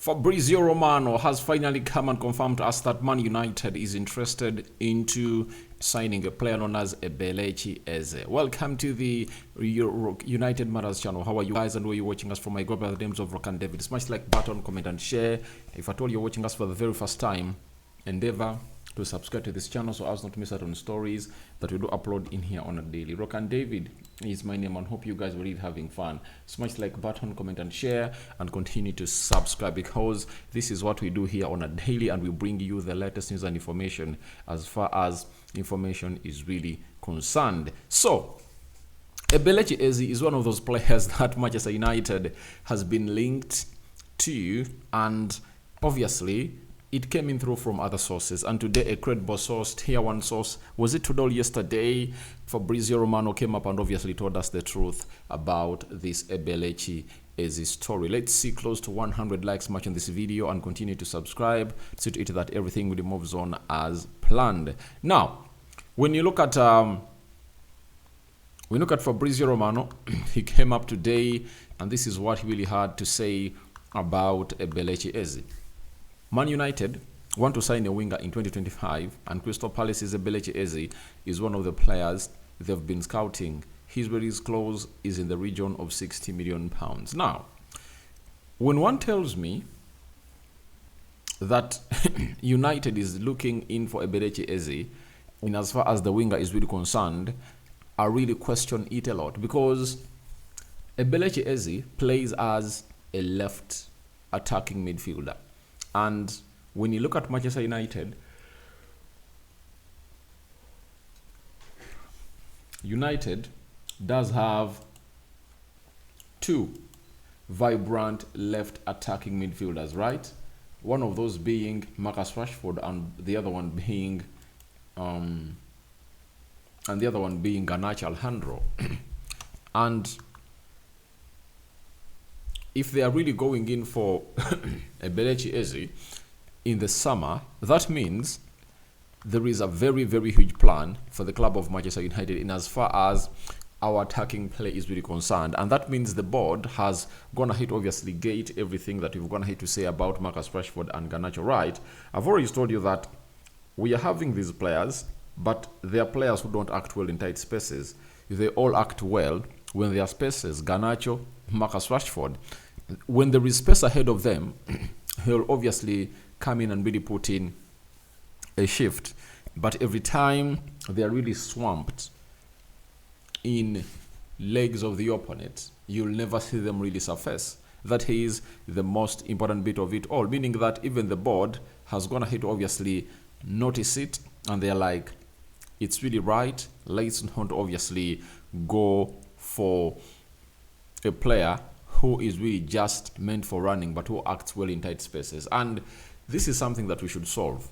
Fabrizio Romano has finally come and confirmed to us that Man United is interested into signing a player known as Eberechi Eze. Welcome to the United Matters channel. How are you guys and where are you watching us from? I go by the names of Rock and David. Smash the like button, comment and share. If at all you're watching us for the very first time, endeavor to subscribe to this channel so as not to miss out on stories that we do upload in here on a daily. Rock and David is my name and hope you guys were really having fun. Smash the like button, comment and share, and continue to subscribe because this is what we do here on a daily, and we bring you the latest news and information as far as information is really concerned. So Eberechi Eze is one of those players that Manchester United has been linked to, and obviously it came in through from other sources, and today a credible source, tier one source, was it today or yesterday, Fabrizio Romano came up and obviously told us the truth about this Eberechi Eze story. Let's see close to 100 likes much on this video and continue to subscribe, see to it that everything really moves on as planned. Now, when you look at Fabrizio Romano, he came up today and this is what he really had to say about Eberechi Eze. Man United want to sign a winger in 2025, and Crystal Palace's Eberechi Eze is one of the players they've been scouting. His release clause is in the region of £60 million. Now, when one tells me that United is looking in for Eberechi Eze, in as far as the winger is really concerned, I really question it a lot, because Eberechi Eze plays as a left attacking midfielder. And when you look at Manchester United, United does have two vibrant left attacking midfielders, right? One of those being Marcus Rashford, and the other one being Garnacho Alejandro. And if they are really going in for Eberechi Eze in the summer, that means there is a very, very huge plan for the club of Manchester United in as far as our attacking play is really concerned. And that means the board has gone ahead to obviously gate everything that we've gone ahead to say about Marcus Rashford and Garnacho, right? I've already told you that we are having these players, but they are players who don't act well in tight spaces. They all act well when there are spaces. Garnacho, Marcus Rashford, when there is space ahead of them, he'll obviously come in and really put in a shift. But every time they are really swamped in legs of the opponent, you'll never see them really surface. That is the most important bit of it all, meaning that even the board has gone ahead to obviously notice it, and they're like, it's really right, let's not obviously go for a player who is really just meant for running but who acts well in tight spaces. And this is something that we should solve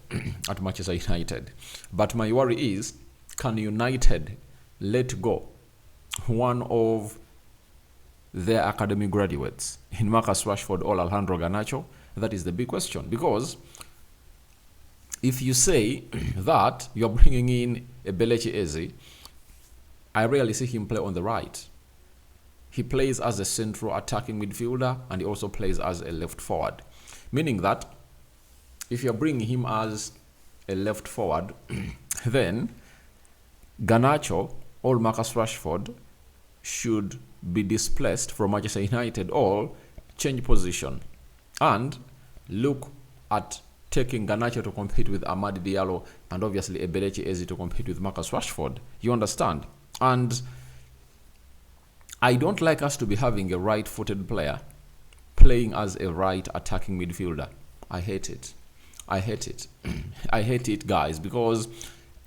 at Manchester United. But my worry is, can United let go one of their academy graduates in Marcus Rashford or Alejandro Garnacho? That is the big question, because if you say that you're bringing in Eberechi Eze, I rarely see him play on the right. He plays as a central attacking midfielder, and he also plays as a left forward. Meaning that if you're bringing him as a left forward, then Garnacho or Marcus Rashford should be displaced from Manchester United or change position and look at taking Garnacho to compete with Amadi Diallo and obviously Eberechi Eze to compete with Marcus Rashford. You understand? And I don't like us to be having a right-footed player playing as a right attacking midfielder. I hate it. I hate it. I hate it, guys, because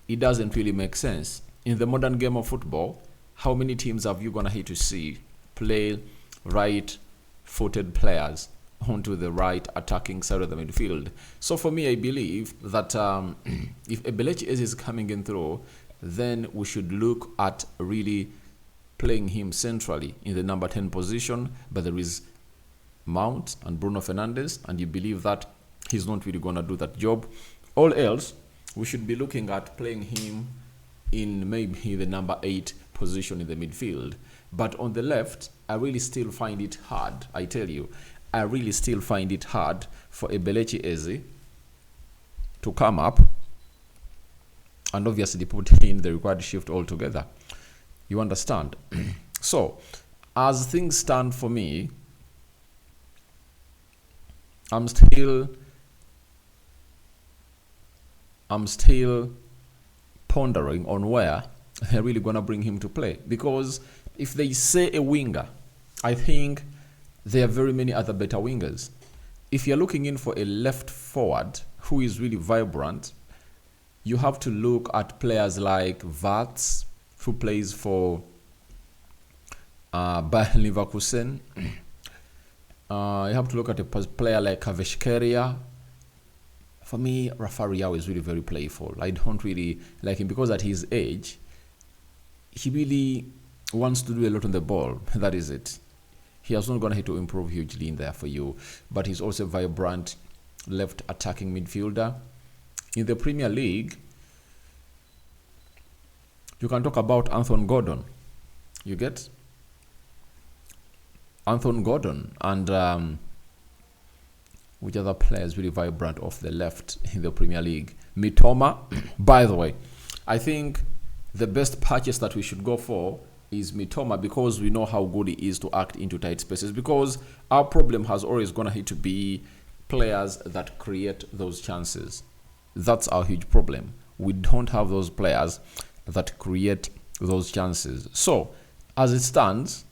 it doesn't really make sense. In the modern game of football, how many teams have you gonna hate to see play right-footed players onto the right attacking side of the midfield? So for me, I believe that if Eberechi Eze is coming in through, then we should look at really playing him centrally in the number 10 position, but there is Mount and Bruno Fernandes, and you believe that he's not really going to do that job. All else, we should be looking at playing him in maybe the number 8 position in the midfield. But on the left, I really still find it hard, I tell you. I really still find it hard for Eberechi Eze to come up and obviously put in the required shift altogether. You understand? So, as things stand for me, I'm still pondering on where they're really gonna bring him to play. Because if they say a winger, I think there are very many other better wingers. If you're looking in for a left forward who is really vibrant, you have to look at players like Vats, who plays for Bayer Leverkusen. You have to look at a player like Kaveshkeria. For me, Rafa Riao is really very playful. I don't really like him because at his age, he really wants to do a lot on the ball. That is it. He has not gone ahead to improve hugely in there for you, but he's also a vibrant left attacking midfielder. In the Premier League, you can talk about Anthony Gordon. You get? Anthony Gordon and which other players really vibrant off the left in the Premier League? Mitoma. By the way, I think the best purchase that we should go for is Mitoma, because we know how good he is to act into tight spaces, because our problem has always gonna need to be players that create those chances. That's our huge problem. We don't have those players that create those chances. So, as it stands,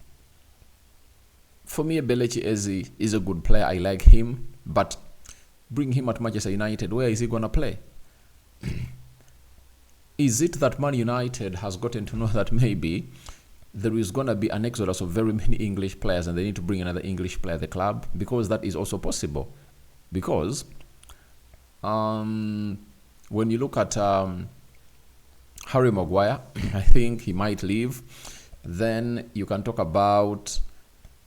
for me, Eberechi Eze is a good player. I like him, but bring him at Manchester United. Where is he going to play? Is it that Man United has gotten to know that maybe there is going to be an exodus of very many English players and they need to bring another English player at the club? Because that is also possible. Because when you look at Harry Maguire, I think he might leave. Then you can talk about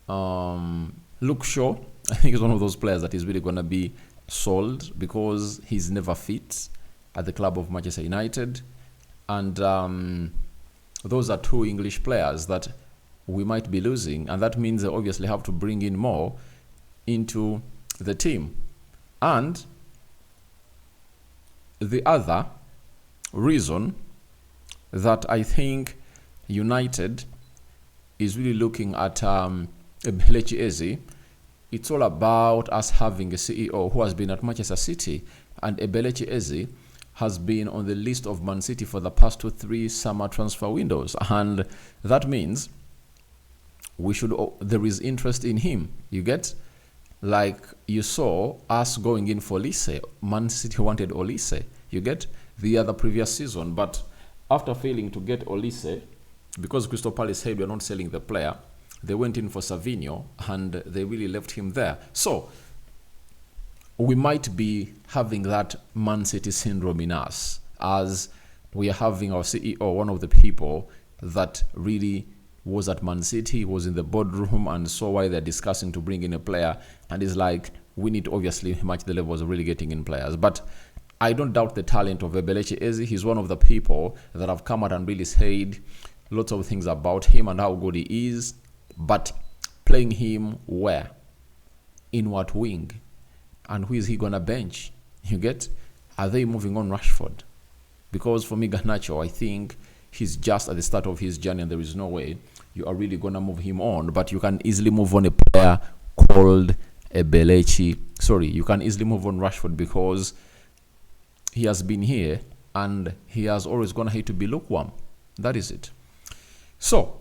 Luke Shaw. I think he's one of those players that is really going to be sold because he's never fit at the club of Manchester United. And those are two English players that we might be losing. And that means they obviously have to bring in more into the team. And the other reason that I think United is really looking at Eberechi Eze, it's all about us having a CEO who has been at Manchester City, and Eberechi Eze has been on the list of Man City for the past 2-3 summer transfer windows, and that means there is interest in him. You get? Like you saw us going in for Olise. Man City wanted Olise. You get? The previous season, but after failing to get Olise, because Crystal Palace said we're not selling the player, they went in for Savinho and they really left him there. So we might be having that Man City syndrome in us, as we are having our CEO, one of the people that really was at Man City, was in the boardroom and saw why they're discussing to bring in a player, and is like, we need to obviously match the levels of really getting in players. But I don't doubt the talent of Eberechi Eze. He's one of the people that have come out and really said lots of things about him and how good he is. But playing him where? In what wing? And who is he going to bench? You get? Are they moving on Rashford? Because for me, Garnacho, I think he's just at the start of his journey and there is no way you are really going to move him on. But you can easily move on a player called Eberechi. Sorry, you can easily move on Rashford because he has been here and he has always gone ahead to be lukewarm. That is it. So,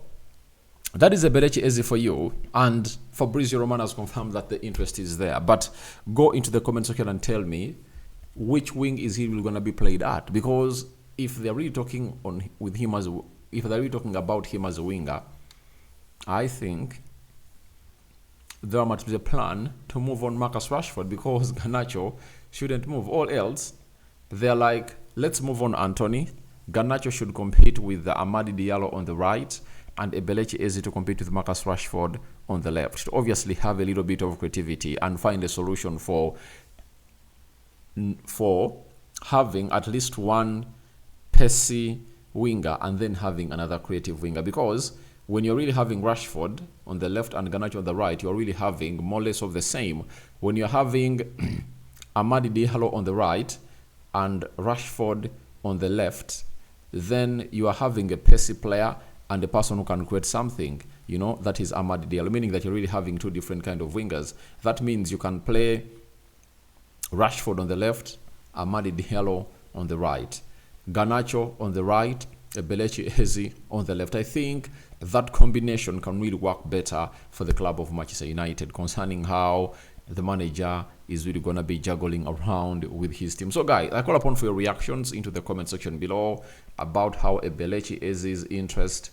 that is Eberechi Eze for you, and Fabrizio Romano has confirmed that the interest is there. But go into the comment section and tell me which wing is he going to be played at, because if they're really talking if they're really talking about him as a winger, I think there might be a plan to move on Marcus Rashford, because Garnacho shouldn't move. All else, they're like, let's move on Anthony. Garnacho should compete with the Amadi Diallo on the right, and Eberechi Eze to compete with Marcus Rashford on the left. Should obviously have a little bit of creativity and find a solution for having at least one pacey winger and then having another creative winger, because when you're really having Rashford on the left and Garnacho on the right, you're really having more or less of the same. When you're having Amadi Diallo on the right and Rashford on the left, then you are having a pacey player and a person who can create something, you know, that is Amadi Diallo, meaning that you're really having two different kind of wingers. That means you can play Rashford on the left, Amadi Diallo on the right, Garnacho on the right, Eberechi Eze on the left. I think that combination can really work better for the club of Manchester United concerning how the manager is really going to be juggling around with his team. So guys, I call upon for your reactions into the comment section below about how Eberechi Eze's interest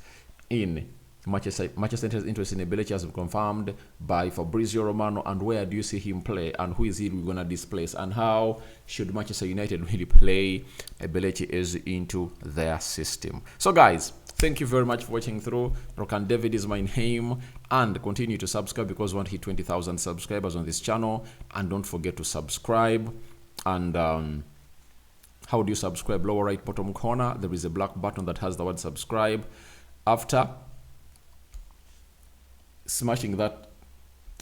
in Manchester United's interest in Eberechi has been confirmed by Fabrizio Romano, and where do you see him play, and who is he going to displace, and how should Manchester United really play Eberechi Eze into their system. So guys, thank you very much for watching through. Rokan David is my name, and continue to subscribe because we want to hit 20,000 subscribers on this channel. And don't forget to subscribe. And how do you subscribe? Lower right bottom corner, there is a black button that has the word subscribe. After smashing that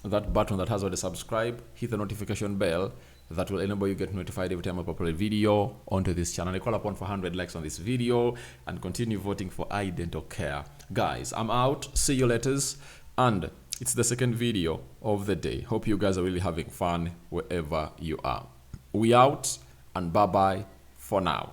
button that has the word subscribe, hit the notification bell. That will enable you get notified every time I upload a video onto this channel. I call upon for 100 likes on this video and continue voting for Dental Care. Guys, I'm out. See you later. And it's the second video of the day. Hope you guys are really having fun wherever you are. We out, and bye-bye for now.